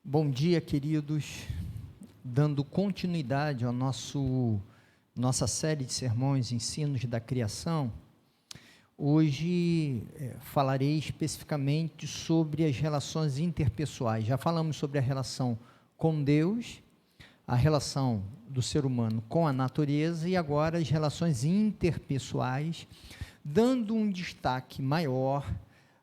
Bom dia, queridos. Dando continuidade à nossa série de sermões, Ensinos da Criação, hoje falarei especificamente sobre as relações interpessoais. Já falamos sobre a relação com Deus, a relação do ser humano com a natureza e agora as relações interpessoais, dando um destaque maior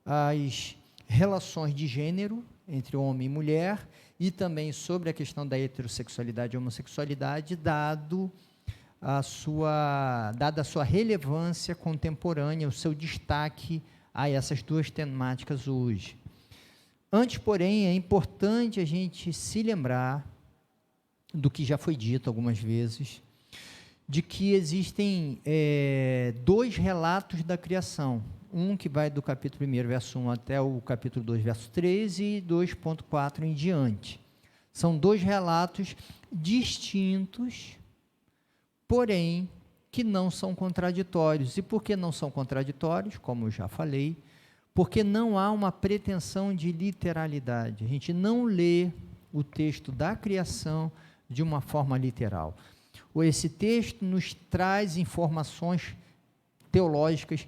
às relações de gênero, entre homem e mulher, e também sobre a questão da heterossexualidade e homossexualidade, dada a sua relevância contemporânea, o seu destaque a essas duas temáticas hoje. Antes, porém, é importante a gente se lembrar do que já foi dito algumas vezes, de que existem dois relatos da criação, um que vai do capítulo 1, verso 1 até o capítulo 2, verso 13 e 2.4 em diante. São dois relatos distintos, porém, que não são contraditórios. E por que não são contraditórios? Como eu já falei, porque não há uma pretensão de literalidade. A gente não lê o texto da criação de uma forma literal. Esse texto nos traz informações teológicas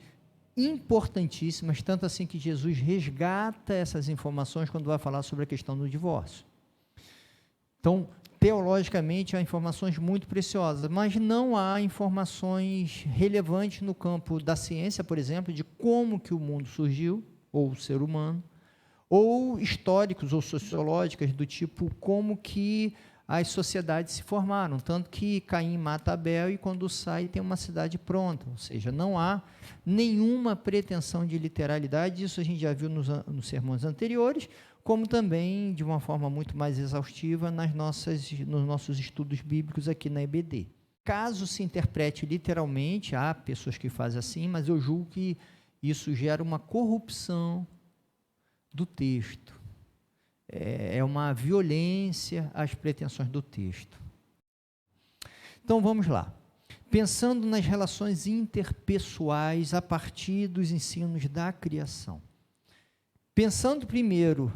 importantíssimas, tanto assim que Jesus resgata essas informações quando vai falar sobre a questão do divórcio. Então, teologicamente, há informações muito preciosas, mas não há informações relevantes no campo da ciência, por exemplo, de como que o mundo surgiu, ou o ser humano, ou históricos ou sociológicas, do tipo como que as sociedades se formaram, tanto que Caim mata Abel e quando sai tem uma cidade pronta, ou seja, não há nenhuma pretensão de literalidade, isso a gente já viu nos sermões anteriores, como também de uma forma muito mais exaustiva nos nossos estudos bíblicos aqui na EBD. Caso se interprete literalmente, há pessoas que fazem assim, mas eu julgo que isso gera uma corrupção do texto. É uma violência às pretensões do texto. Então, vamos lá. Pensando nas relações interpessoais a partir dos ensinos da criação. Pensando primeiro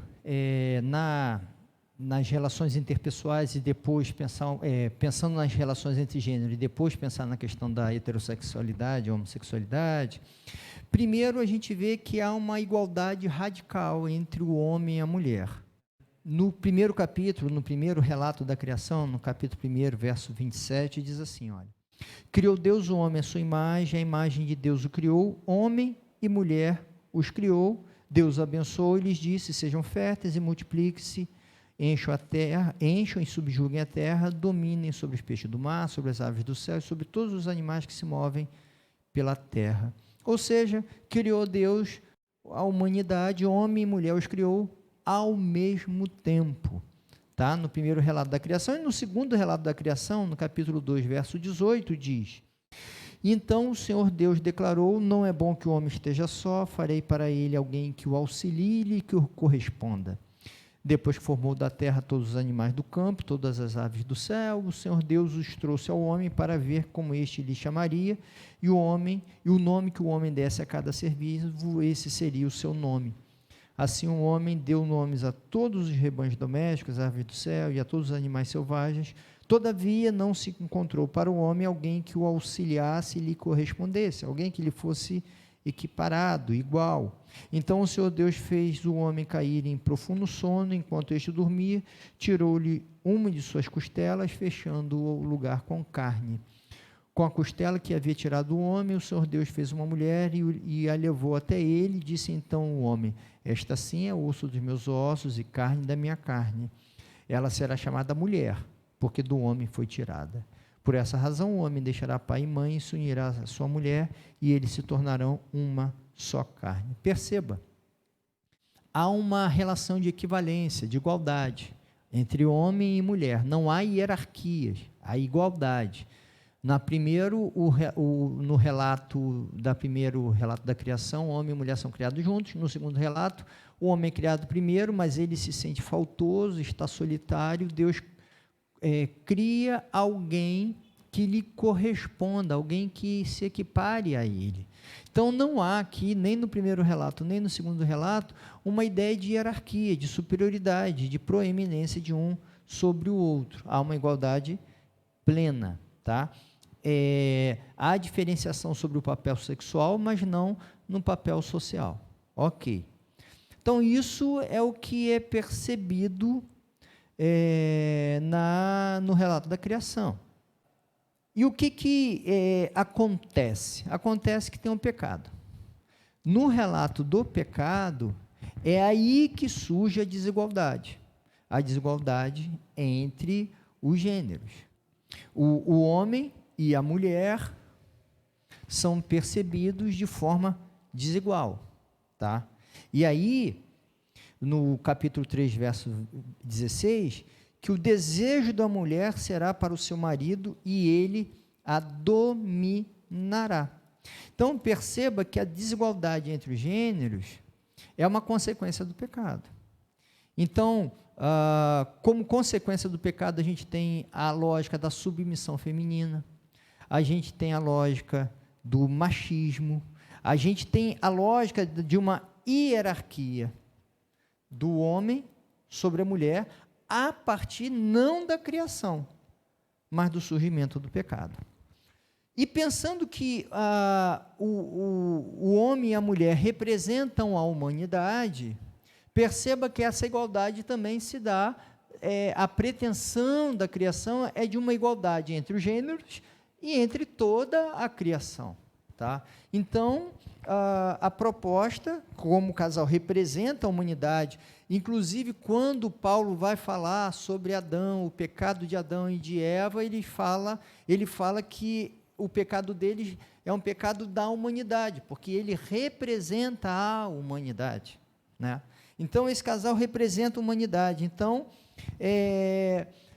nas relações interpessoais e depois pensando nas relações entre gênero e depois pensar na questão da heterossexualidade, homossexualidade, primeiro a gente vê que há uma igualdade radical entre o homem e a mulher. No primeiro capítulo, no primeiro relato da criação, no capítulo 1, verso 27, diz assim, olha, criou Deus o homem à sua imagem, a imagem de Deus o criou, homem e mulher os criou, Deus abençoou e lhes disse, sejam férteis e multipliquem-se, encham e subjuguem a terra, dominem sobre os peixes do mar, sobre as aves do céu e sobre todos os animais que se movem pela terra. Ou seja, criou Deus a humanidade, homem e mulher os criou, ao mesmo tempo, tá? No primeiro relato da criação, e no segundo relato da criação, no capítulo 2, verso 18, diz, então o Senhor Deus declarou, não é bom que o homem esteja só, farei para ele alguém que o auxilie e que o corresponda. Depois que formou da terra todos os animais do campo, todas as aves do céu, o Senhor Deus os trouxe ao homem para ver como este lhe chamaria, e o nome que o homem desse a cada ser vivo, esse seria o seu nome. Assim o homem deu nomes a todos os rebanhos domésticos, às aves do céu e a todos os animais selvagens. Todavia não se encontrou para o homem alguém que o auxiliasse e lhe correspondesse, alguém que lhe fosse equiparado, igual. Então o Senhor Deus fez o homem cair em profundo sono, enquanto este dormia, tirou-lhe uma de suas costelas, fechando o lugar com carne. Com a costela que havia tirado o homem, o Senhor Deus fez uma mulher e a levou até ele, disse então o homem, esta sim é osso dos meus ossos e carne da minha carne. Ela será chamada mulher, porque do homem foi tirada. Por essa razão o homem deixará pai e mãe e se unirá à sua mulher e eles se tornarão uma só carne. Perceba, há uma relação de equivalência, de igualdade, entre homem e mulher. Não há hierarquias, há igualdade. No relato da criação, homem e mulher são criados juntos. No segundo relato, o homem é criado primeiro, mas ele se sente faltoso, está solitário. Deus cria alguém que lhe corresponda, alguém que se equipare a ele. Então, não há aqui, nem no primeiro relato, nem no segundo relato, uma ideia de hierarquia, de superioridade, de proeminência de um sobre o outro. Há uma igualdade plena, tá? Há diferenciação sobre o papel sexual, mas não no papel social. Ok. Então, isso é o que é percebido no relato da criação. E o que acontece? Acontece que tem um pecado. No relato do pecado, é aí que surge a desigualdade entre os gêneros. O homem e a mulher são percebidos de forma desigual, tá? E aí, no capítulo 3, verso 16, que o desejo da mulher será para o seu marido e ele a dominará. Então, perceba que a desigualdade entre os gêneros é uma consequência do pecado. Então, como consequência do pecado, a gente tem a lógica da submissão feminina, a gente tem a lógica do machismo, a gente tem a lógica de uma hierarquia do homem sobre a mulher, a partir não da criação, mas do surgimento do pecado. E pensando que o homem e a mulher representam a humanidade, perceba que essa igualdade também se dá, a pretensão da criação é de uma igualdade entre os gêneros e entre toda a criação. Tá? Então, a proposta, como o casal representa a humanidade, inclusive quando Paulo vai falar sobre Adão, o pecado de Adão e de Eva, ele fala que o pecado deles é um pecado da humanidade, porque ele representa a humanidade, né? Então, esse casal representa a humanidade. Então,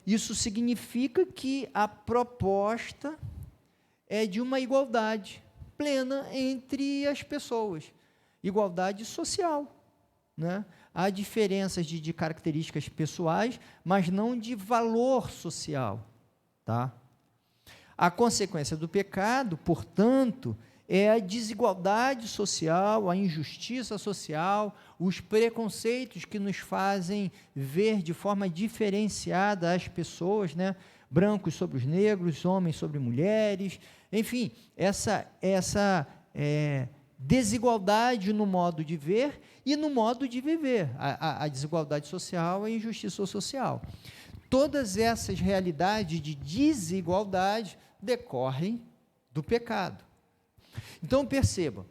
isso significa que a proposta é de uma igualdade plena entre as pessoas, igualdade social, né? Há diferenças de características pessoais, mas não de valor social, tá? A consequência do pecado, portanto, é a desigualdade social, a injustiça social, os preconceitos que nos fazem ver de forma diferenciada as pessoas, né? Brancos sobre os negros, homens sobre mulheres, enfim, essa desigualdade no modo de ver e no modo de viver, a desigualdade social e a injustiça social. Todas essas realidades de desigualdade decorrem do pecado. Então, perceba,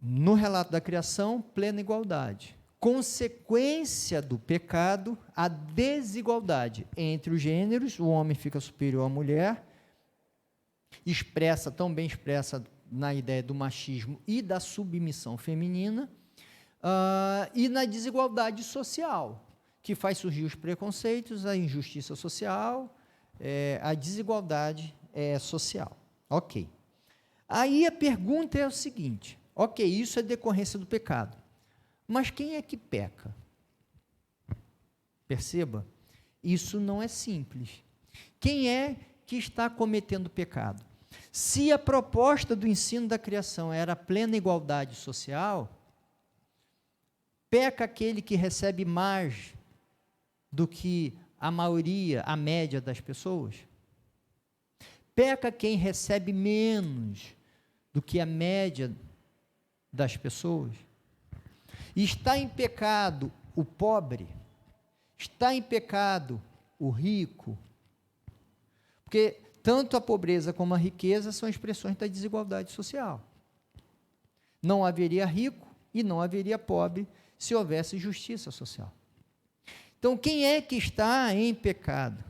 no relato da criação, plena igualdade. Consequência do pecado, a desigualdade entre os gêneros, o homem fica superior à mulher, tão bem expressa na ideia do machismo e da submissão feminina, e na desigualdade social, que faz surgir os preconceitos, a injustiça social, a desigualdade social. Ok. Aí a pergunta é o seguinte, ok, isso é decorrência do pecado, mas quem é que peca? Perceba, isso não é simples. Quem é que está cometendo pecado? Se a proposta do ensino da criação era plena igualdade social, peca aquele que recebe mais do que a maioria, a média das pessoas? Peca quem recebe menos do que a média das pessoas? Está em pecado o pobre? Está em pecado o rico? Porque tanto a pobreza como a riqueza são expressões da desigualdade social. Não haveria rico e não haveria pobre se houvesse justiça social. Então, quem é que está em pecado?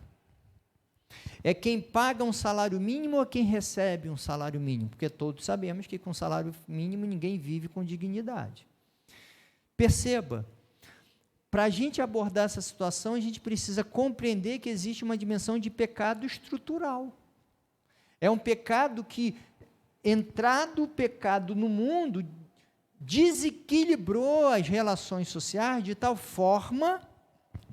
É quem paga um salário mínimo ou quem recebe um salário mínimo? Porque todos sabemos que com salário mínimo ninguém vive com dignidade. Perceba, para a gente abordar essa situação, a gente precisa compreender que existe uma dimensão de pecado estrutural. É um pecado que, entrado o pecado no mundo, desequilibrou as relações sociais de tal forma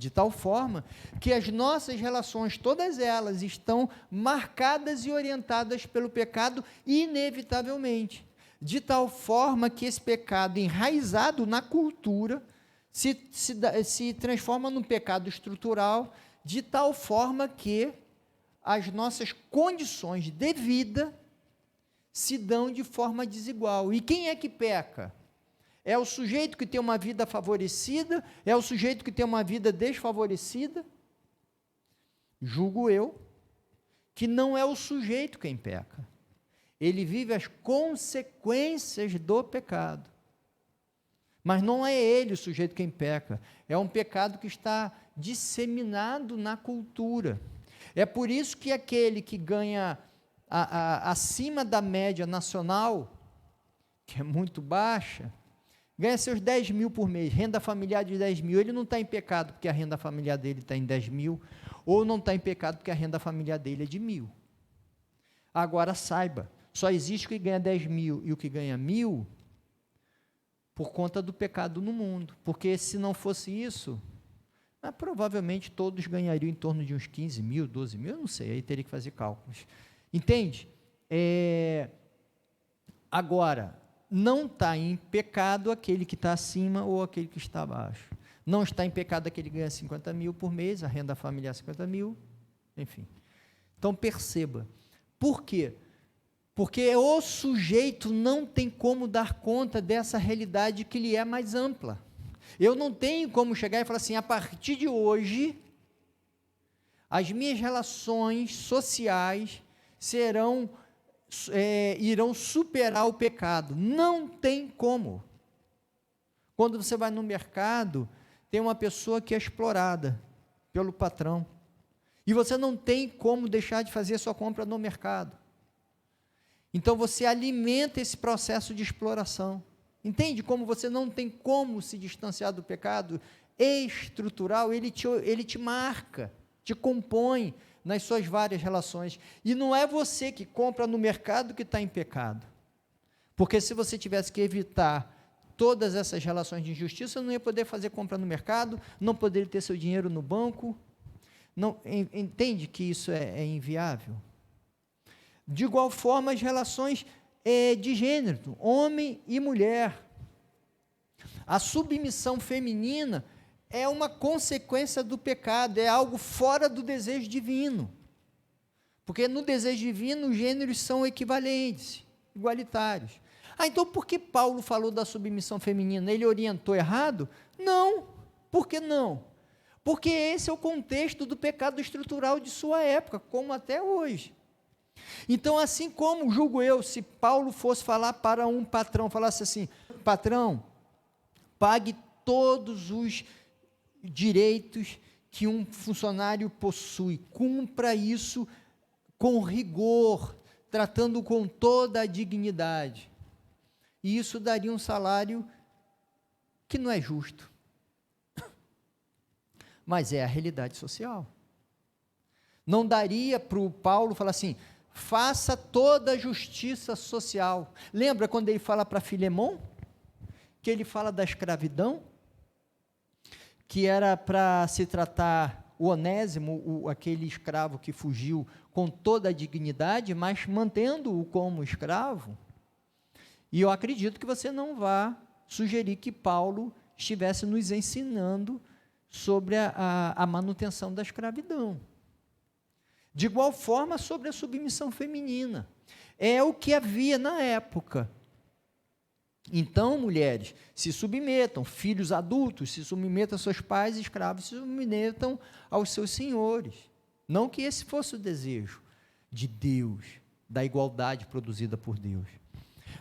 de tal forma que as nossas relações, todas elas, estão marcadas e orientadas pelo pecado inevitavelmente, de tal forma que esse pecado enraizado na cultura se transforma num pecado estrutural, de tal forma que as nossas condições de vida se dão de forma desigual. E quem é que peca? É o sujeito que tem uma vida favorecida? É o sujeito que tem uma vida desfavorecida? Julgo eu que não é o sujeito quem peca. Ele vive as consequências do pecado. Mas não é ele o sujeito quem peca. É um pecado que está disseminado na cultura. É por isso que aquele que ganha acima da média nacional, que é muito baixa, ganha seus 10 mil por mês, renda familiar de 10 mil, ele não está em pecado porque a renda familiar dele está em 10 mil, ou não está em pecado porque a renda familiar dele é de 1.000. Agora saiba, só existe o que ganha 10 mil e o que ganha 1.000 por conta do pecado no mundo, porque se não fosse isso, provavelmente todos ganhariam em torno de uns 15 mil, 12 mil, eu não sei, aí teria que fazer cálculos. Entende? Agora, não está em pecado aquele que está acima ou aquele que está abaixo. Não está em pecado aquele que ganha 50 mil por mês, a renda familiar 50 mil, enfim. Então, perceba. Por quê? Porque o sujeito não tem como dar conta dessa realidade que lhe é mais ampla. Eu não tenho como chegar e falar assim, a partir de hoje, as minhas relações sociais irão superar o pecado. Não tem como. Quando você vai no mercado, tem uma pessoa que é explorada pelo patrão, e você não tem como deixar de fazer a sua compra no mercado. Então você alimenta esse processo de exploração. Entende como você não tem como se distanciar do pecado estrutural? Ele te marca, te compõe nas suas várias relações. E não é você que compra no mercado que está em pecado. Porque se você tivesse que evitar todas essas relações de injustiça, não ia poder fazer compra no mercado, não poderia ter seu dinheiro no banco. Não, entende que isso é inviável? De igual forma, as relações de gênero, homem e mulher. A submissão feminina é uma consequência do pecado, é algo fora do desejo divino. Porque no desejo divino os gêneros são equivalentes, igualitários. Então por que Paulo falou da submissão feminina? Ele orientou errado? Não. Por que não? Porque esse é o contexto do pecado estrutural de sua época, como até hoje. Então, assim como, julgo eu, se Paulo fosse falar para um patrão, falasse assim, patrão, pague todos os direitos que um funcionário possui, cumpra isso com rigor, tratando com toda a dignidade. E isso daria um salário que não é justo. Mas é a realidade social. Não daria para o Paulo falar assim, faça toda a justiça social. Lembra quando ele fala para Filemon? Que ele fala da escravidão? Que era para se tratar o Onésimo, aquele escravo que fugiu com toda a dignidade, mas mantendo-o como escravo. E eu acredito que você não vá sugerir que Paulo estivesse nos ensinando sobre a manutenção da escravidão. De igual forma, sobre a submissão feminina. É o que havia na época. Então, mulheres, se submetam, filhos adultos, se submetam aos seus pais, escravos, se submetam aos seus senhores. Não que esse fosse o desejo de Deus, da igualdade produzida por Deus.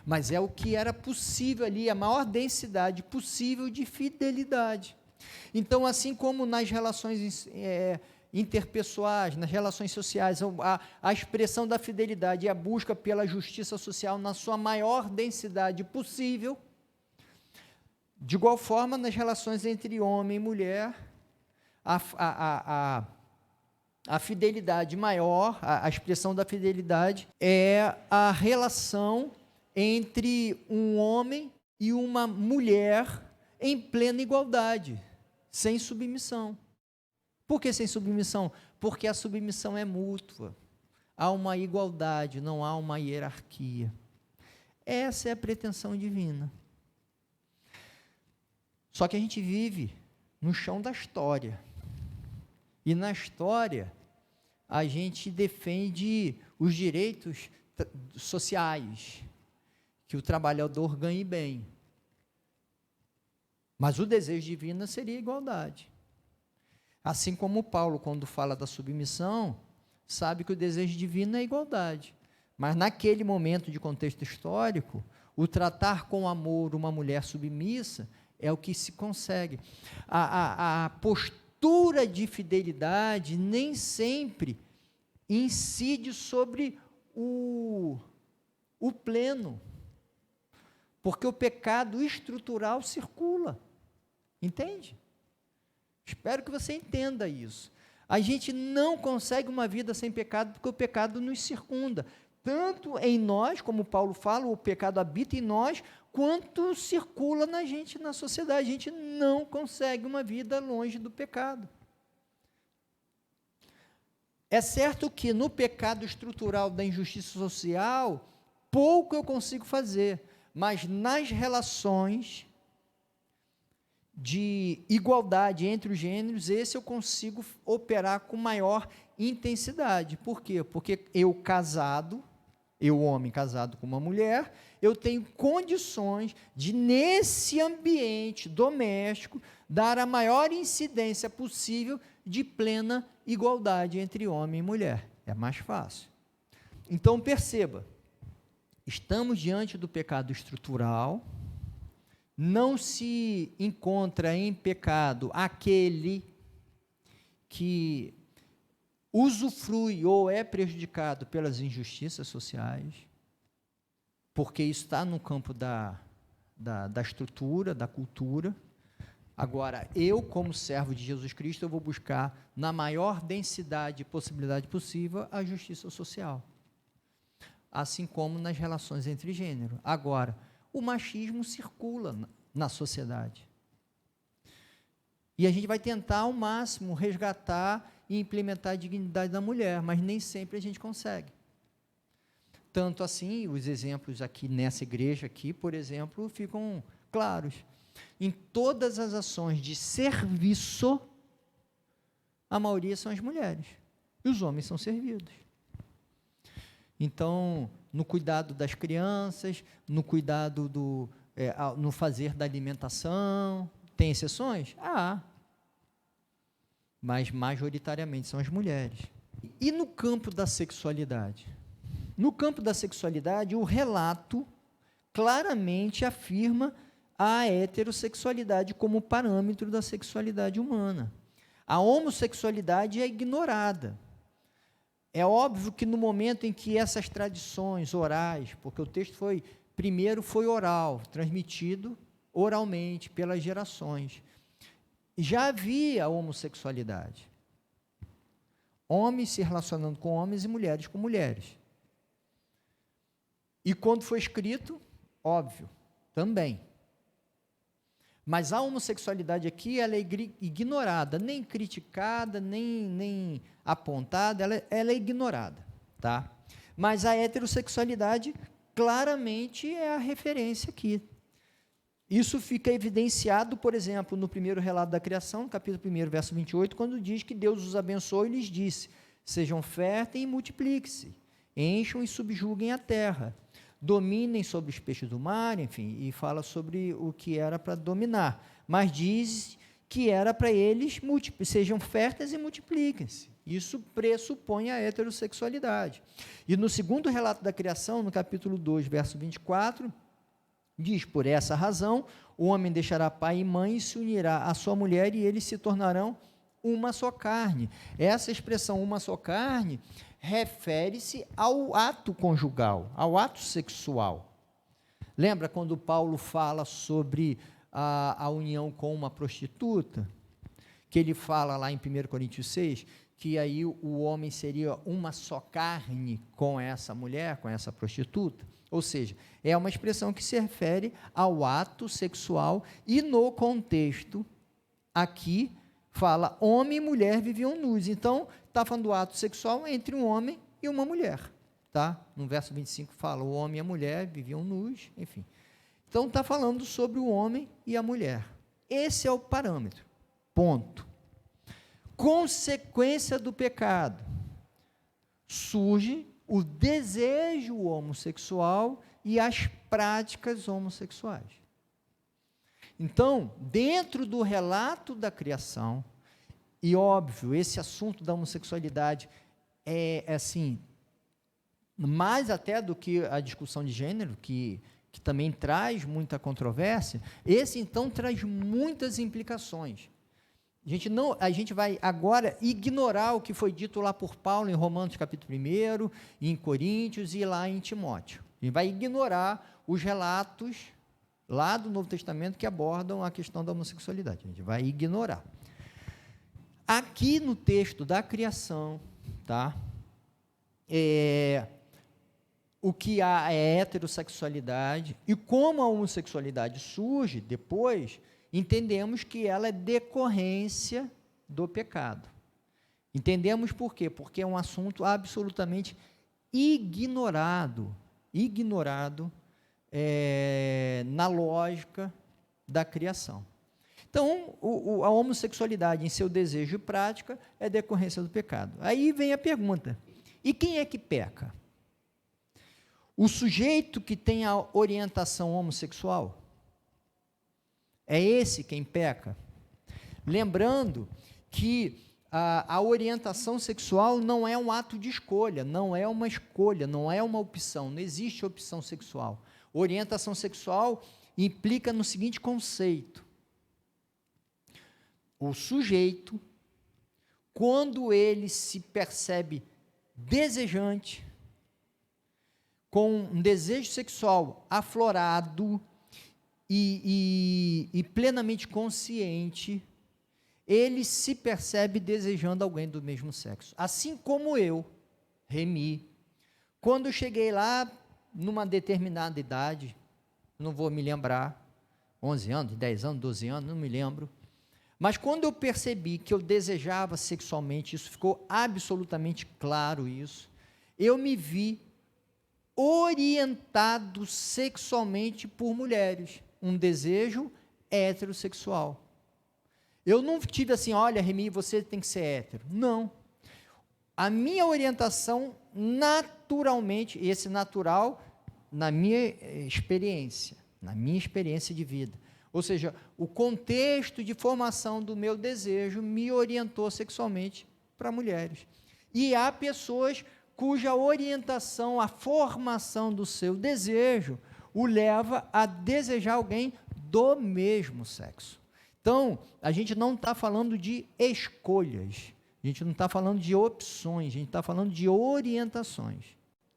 Mas é o que era possível ali, a maior densidade possível de fidelidade. Então, assim como nas relações interpessoais, nas relações sociais, a expressão da fidelidade e a busca pela justiça social na sua maior densidade possível, de igual forma, nas relações entre homem e mulher, a fidelidade maior, a expressão da fidelidade, é a relação entre um homem e uma mulher em plena igualdade, sem submissão. Por que sem submissão? Porque a submissão é mútua. Há uma igualdade, não há uma hierarquia. Essa é a pretensão divina. Só que a gente vive no chão da história. E na história, a gente defende os direitos sociais, que o trabalhador ganhe bem. Mas o desejo divino seria a igualdade. Assim como Paulo, quando fala da submissão, sabe que o desejo divino é a igualdade. Mas naquele momento de contexto histórico, o tratar com amor uma mulher submissa é o que se consegue. A postura de fidelidade nem sempre incide sobre o pleno, porque o pecado estrutural circula, entende? Espero que você entenda isso. A gente não consegue uma vida sem pecado, porque o pecado nos circunda, tanto em nós, como Paulo fala, o pecado habita em nós, quanto circula na gente, na sociedade. A gente não consegue uma vida longe do pecado. É certo que no pecado estrutural da injustiça social, pouco eu consigo fazer, mas nas relações de igualdade entre os gêneros, esse eu consigo operar com maior intensidade. Por quê? Porque eu casado, eu homem casado com uma mulher, eu tenho condições de, nesse ambiente doméstico, dar a maior incidência possível de plena igualdade entre homem e mulher. É mais fácil. Então, perceba, estamos diante do pecado estrutural, não se encontra em pecado aquele que usufrui ou é prejudicado pelas injustiças sociais, porque isso está no campo da estrutura, da cultura. Agora, eu, como servo de Jesus Cristo, eu vou buscar, na maior densidade e possibilidade possível, a justiça social, assim como nas relações entre gênero. Agora, o machismo circula na sociedade. E a gente vai tentar, ao máximo, resgatar e implementar a dignidade da mulher, mas nem sempre a gente consegue. Tanto assim, os exemplos aqui nessa igreja, aqui, por exemplo, ficam claros. Em todas as ações de serviço, a maioria são as mulheres, e os homens são servidos. Então, no cuidado das crianças, no cuidado no fazer da alimentação, tem exceções? Mas majoritariamente são as mulheres. E no campo da sexualidade? No campo da sexualidade, o relato claramente afirma a heterossexualidade como parâmetro da sexualidade humana. A homossexualidade é ignorada. É óbvio que no momento em que essas tradições orais, porque o texto primeiro foi oral, transmitido oralmente pelas gerações, já havia homossexualidade. Homens se relacionando com homens e mulheres com mulheres. E quando foi escrito, óbvio, também. Mas a homossexualidade aqui, ela é ignorada, nem criticada, nem apontada, ela é ignorada, tá? Mas a heterossexualidade, claramente, é a referência aqui. Isso fica evidenciado, por exemplo, no primeiro relato da criação, capítulo 1, verso 28, quando diz que Deus os abençoou e lhes disse: sejam férteis e multipliquem-se, encham e subjuguem a terra, dominem sobre os peixes do mar, enfim, e fala sobre o que era para dominar, mas diz que era para eles sejam férteis e multipliquem-se. Isso pressupõe a heterossexualidade. E no segundo relato da criação, no capítulo 2, verso 24, diz: por essa razão, o homem deixará pai e mãe e se unirá à sua mulher, e eles se tornarão uma só carne. Essa expressão, uma só carne, refere-se ao ato conjugal, ao ato sexual. Lembra quando Paulo fala sobre a união com uma prostituta? Que ele fala lá em 1 Coríntios 6, que aí o homem seria uma só carne com essa mulher, com essa prostituta. Ou seja, é uma expressão que se refere ao ato sexual e no contexto aqui fala homem e mulher viviam nus. Então, está falando do ato sexual entre um homem e uma mulher. Tá? No verso 25 fala, o homem e a mulher viviam nus, enfim. Então, está falando sobre o homem e a mulher. Esse é o parâmetro. Ponto. Consequência do pecado. Surge o desejo homossexual e as práticas homossexuais. Então, dentro do relato da criação, e óbvio, esse assunto da homossexualidade é assim, mais até do que a discussão de gênero, que também traz muita controvérsia, esse então traz muitas implicações. A gente vai agora ignorar o que foi dito lá por Paulo em Romanos capítulo 1, em Coríntios e lá em Timóteo. A gente vai ignorar os relatos lá do Novo Testamento que abordam a questão da homossexualidade. A gente vai ignorar. Aqui no texto da criação, tá? O que há é heterossexualidade, e como a homossexualidade surge depois, entendemos que ela é decorrência do pecado. Entendemos por quê? Porque é um assunto absolutamente ignorado na lógica da criação. Então, a homossexualidade em seu desejo e prática é decorrência do pecado. Aí vem a pergunta, e quem é que peca? O sujeito que tem a orientação homossexual? É esse quem peca? Lembrando que a orientação sexual não é um ato de escolha, não é uma escolha, não é uma opção, não existe opção sexual. Orientação sexual implica no seguinte conceito: o sujeito, quando ele se percebe desejante, com um desejo sexual aflorado e plenamente consciente, ele se percebe desejando alguém do mesmo sexo. Assim como eu, Remi, quando eu cheguei lá, numa determinada idade, não vou me lembrar, 11 anos, 10 anos, 12 anos, não me lembro, mas quando eu percebi que eu desejava sexualmente, isso ficou absolutamente claro isso, eu me vi orientado sexualmente por mulheres, um desejo heterossexual. Eu não tive assim, olha, Remi, você tem que ser hétero. Não. A minha orientação, naturalmente, esse natural, na minha experiência de vida. Ou seja, o contexto de formação do meu desejo me orientou sexualmente para mulheres. E há pessoas cuja orientação, a formação do seu desejo, o leva a desejar alguém do mesmo sexo. Então, a gente não está falando de escolhas, a gente não está falando de opções, a gente está falando de orientações,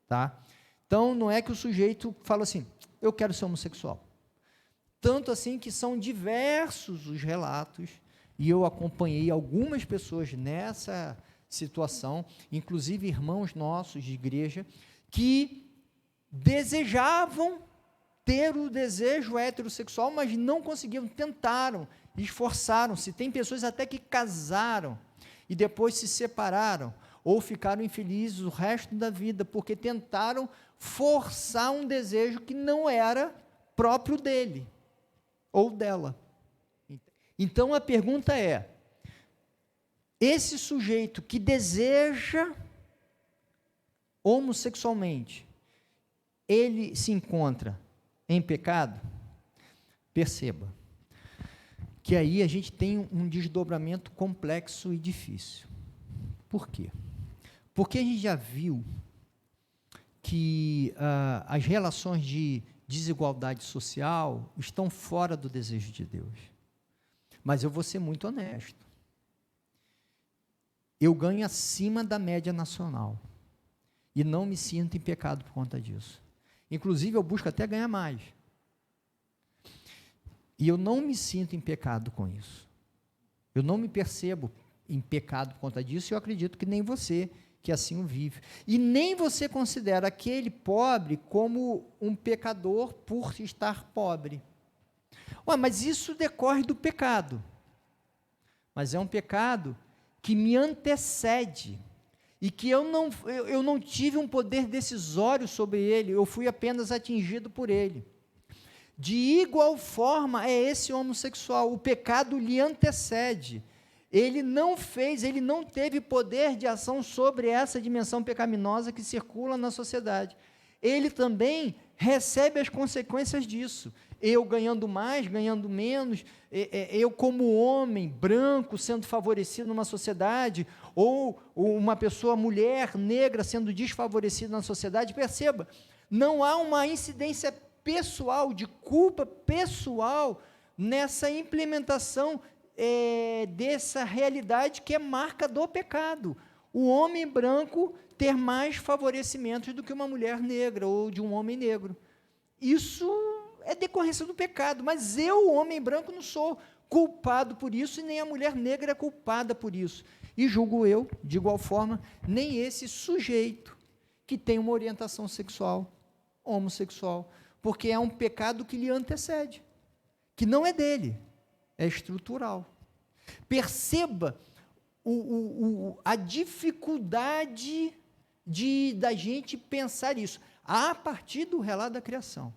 tá? Então, não é que o sujeito fala assim, eu quero ser homossexual. Tanto assim que são diversos os relatos, e eu acompanhei algumas pessoas nessa situação, inclusive irmãos nossos de igreja, que desejavam ter o desejo heterossexual, mas não conseguiam, tentaram, esforçaram-se. Tem pessoas até que casaram e depois se separaram, ou ficaram infelizes o resto da vida, porque tentaram forçar um desejo que não era próprio dele ou dela. Então a pergunta é, esse sujeito que deseja homossexualmente, ele se encontra em pecado? Perceba que aí a gente tem um desdobramento complexo e difícil. Por quê? Porque a gente já viu que as relações de desigualdade social estão fora do desejo de Deus. Mas eu vou ser muito honesto. Eu ganho acima da média nacional. E não me sinto em pecado por conta disso. Inclusive, eu busco até ganhar mais. E eu não me sinto em pecado com isso. Eu não me percebo em pecado por conta disso, e eu acredito que nem você, que assim o vive. E nem você considera aquele pobre como um pecador por estar pobre. Ué, mas isso decorre do pecado. mas é um pecado que me antecede e que eu não tive um poder decisório sobre ele, eu fui apenas atingido por ele. De igual forma é esse homossexual, o pecado lhe antecede. Ele não teve poder de ação sobre essa dimensão pecaminosa que circula na sociedade. Ele também recebe as consequências disso. Eu ganhando mais, ganhando menos, eu como homem branco sendo favorecido numa sociedade, ou uma pessoa, mulher, negra sendo desfavorecida na sociedade. Perceba, não há uma incidência pessoal, de culpa pessoal, nessa implementação dessa realidade que é marca do pecado. O homem branco ter mais favorecimentos do que uma mulher negra ou de um homem negro. Isso é decorrência do pecado, mas eu, o homem branco, não sou culpado por isso, e nem a mulher negra é culpada por isso. E julgo eu, de igual forma, nem esse sujeito que tem uma orientação sexual, homossexual, porque é um pecado que lhe antecede, que não é dele, é estrutural. Perceba a dificuldade da gente pensar isso, a partir do relato da criação.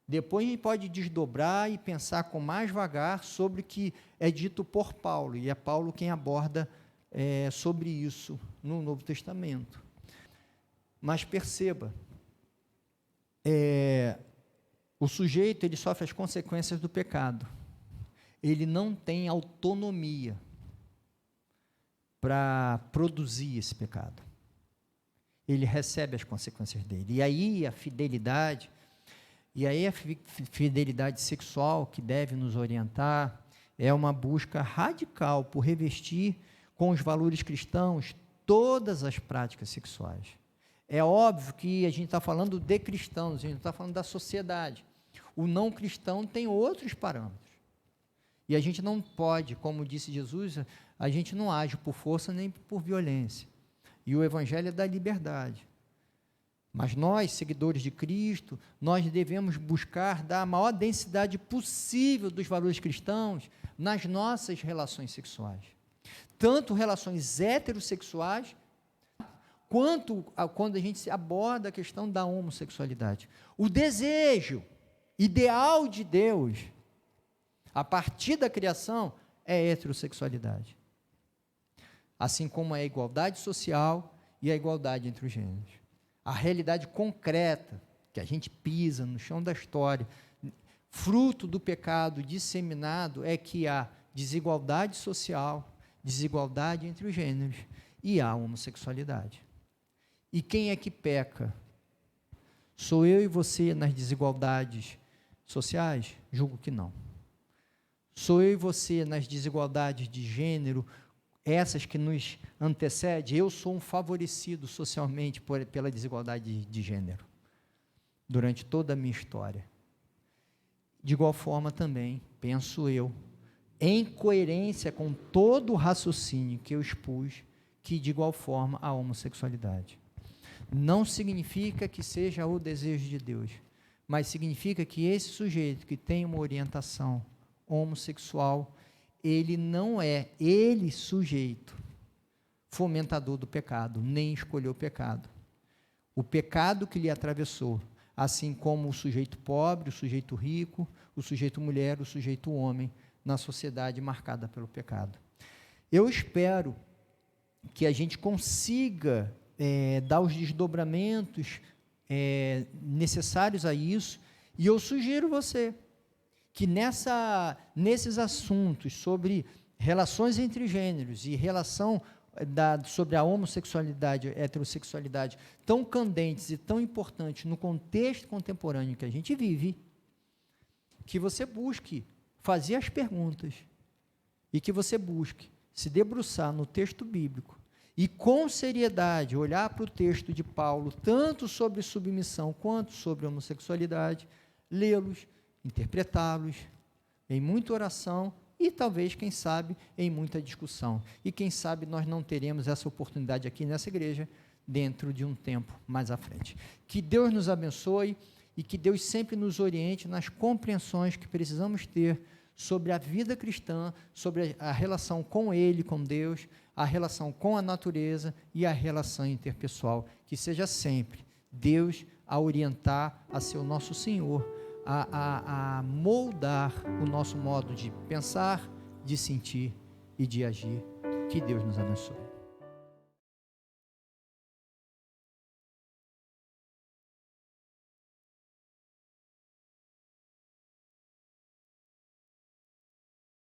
Depois a gente pode desdobrar e pensar com mais vagar sobre o que é dito por Paulo, e é Paulo quem aborda sobre isso no Novo Testamento. Mas perceba, o sujeito ele sofre as consequências do pecado, ele não tem autonomia para produzir esse pecado, ele recebe as consequências dele, e aí a fidelidade sexual que deve nos orientar é uma busca radical por revestir com os valores cristãos todas as práticas sexuais. É óbvio que a gente está falando de cristãos, a gente não está falando da sociedade. O não cristão tem outros parâmetros. E a gente não pode, como disse Jesus, a gente não age por força nem por violência. E o Evangelho é da liberdade. Mas nós, seguidores de Cristo, nós devemos buscar dar a maior densidade possível dos valores cristãos nas nossas relações sexuais. Tanto relações heterossexuais, quanto quando a gente aborda a questão da homossexualidade. O desejo ideal de Deus, a partir da criação, é a heterossexualidade. Assim como é a igualdade social e a igualdade entre os gêneros. A realidade concreta, que a gente pisa no chão da história, fruto do pecado disseminado, é que há desigualdade social, desigualdade entre os gêneros e a homossexualidade. E quem é que peca? Sou eu e você nas desigualdades sociais? Julgo que não. Sou eu e você nas desigualdades de gênero, essas que nos antecedem? Eu sou um favorecido socialmente pela desigualdade de gênero, durante toda a minha história. De igual forma também, penso eu, em coerência com todo o raciocínio que eu expus, que de igual forma a homossexualidade. Não significa que seja o desejo de Deus, mas significa que esse sujeito que tem uma orientação homossexual, ele não é, sujeito, fomentador do pecado, nem escolheu o pecado. O pecado que lhe atravessou, assim como o sujeito pobre, o sujeito rico, o sujeito mulher, o sujeito homem, na sociedade marcada pelo pecado. Eu espero que a gente consiga dar os desdobramentos necessários a isso, e eu sugiro você que nesses assuntos sobre relações entre gêneros e relação sobre a homossexualidade, heterossexualidade, tão candentes e tão importantes no contexto contemporâneo que a gente vive, que você busque fazer as perguntas e que você busque se debruçar no texto bíblico e com seriedade olhar para o texto de Paulo, tanto sobre submissão quanto sobre homossexualidade, lê-los, interpretá-los em muita oração e talvez, quem sabe, em muita discussão. E quem sabe nós não teremos essa oportunidade aqui nessa igreja dentro de um tempo mais à frente. Que Deus nos abençoe e que Deus sempre nos oriente nas compreensões que precisamos ter sobre a vida cristã, sobre a relação com Ele, com Deus, a relação com a natureza e a relação interpessoal, que seja sempre Deus a orientar, a ser o nosso Senhor, a moldar o nosso modo de pensar, de sentir e de agir. Que Deus nos abençoe.